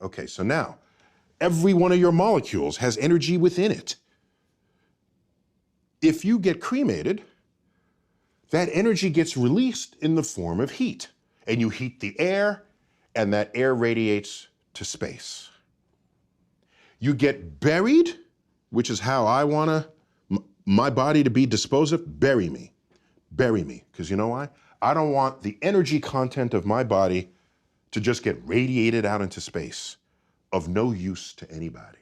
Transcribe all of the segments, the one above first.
Okay, so now, every one of your molecules has energy within it. If you get cremated, that energy gets released in the form of heat. And you heat the air, and that air radiates to space. You get buried, which is how I want my body to be disposed of. Bury me. Bury me. Because you know why? I don't want the energy content of my body to just get radiated out into space, of no use to anybody.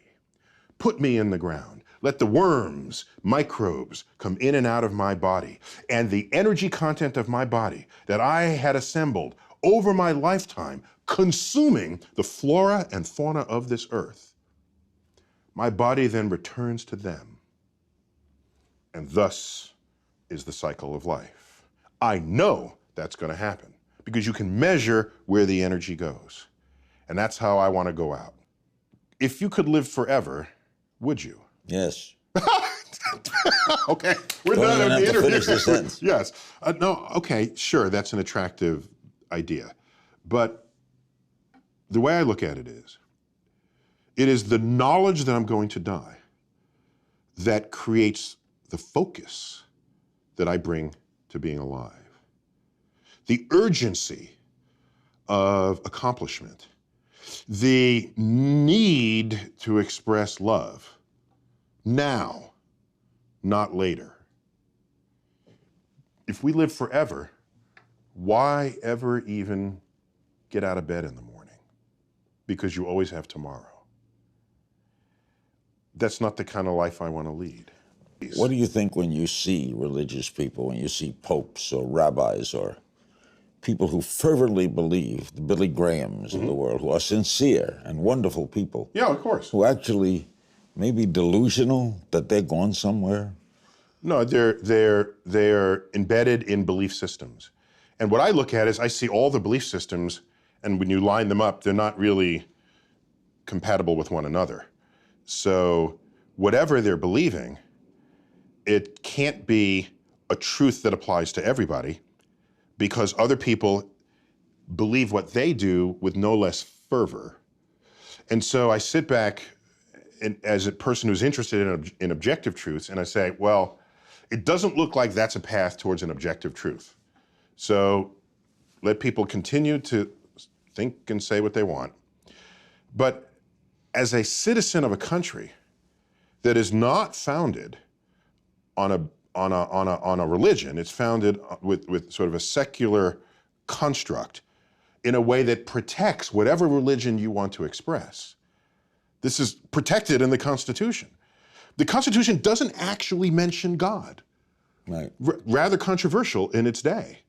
Put me in the ground. Let the worms, microbes come in and out of my body. And the energy content of my body that I had assembled over my lifetime, consuming the flora and fauna of this earth, my body then returns to them. And thus is the cycle of life. I know that's going to happen because you can measure where the energy goes. And that's how I want to go out. If you could live forever, would you? Yes. Okay, we're done with the interview. Finish the sentence. Yes. No, okay, sure, that's an attractive idea. But the way I look at it is the knowledge that I'm going to die that creates the focus that I bring to being alive. The urgency of accomplishment, the need to express love now, not later. If we live forever, why ever even get out of bed in the morning? Because you always have tomorrow. That's not the kind of life I want to lead. What do you think when you see religious people, when you see popes or rabbis or people who fervently believe, the Billy Grahams of the world, who are sincere and wonderful people? Yeah, of course. Who actually may be delusional that they're going somewhere? No, they're embedded in belief systems. And what I look at is I see all the belief systems, and when you line them up, they're not really compatible with one another. So whatever they're believing, it can't be a truth that applies to everybody because other people believe what they do with no less fervor. And so I sit back as a person who's interested in objective truths, and I say, well, it doesn't look like that's a path towards an objective truth. So let people continue to think and say what they want. But as a citizen of a country that is not founded on a religion, it's founded with sort of a secular construct in a way that protects whatever religion you want to express. This is protected in the Constitution. The Constitution doesn't actually mention God. Right. Rather controversial in its day.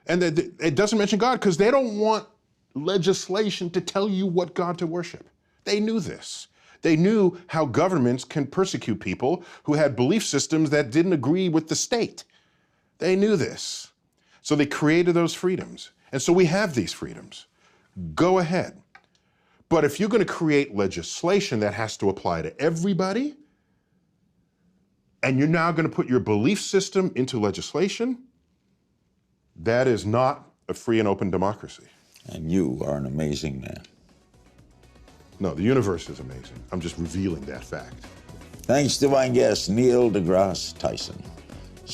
And it doesn't mention God because they don't want legislation to tell you what God to worship. They knew this. They knew how governments can persecute people who had belief systems that didn't agree with the state. They knew this. So they created those freedoms. And so we have these freedoms. Go ahead. But if you're going to create legislation that has to apply to everybody, and you're now going to put your belief system into legislation, that is not a free and open democracy. And you are an amazing man. No, the universe is amazing. I'm just revealing that fact. Thanks to my guest, Neil deGrasse Tyson.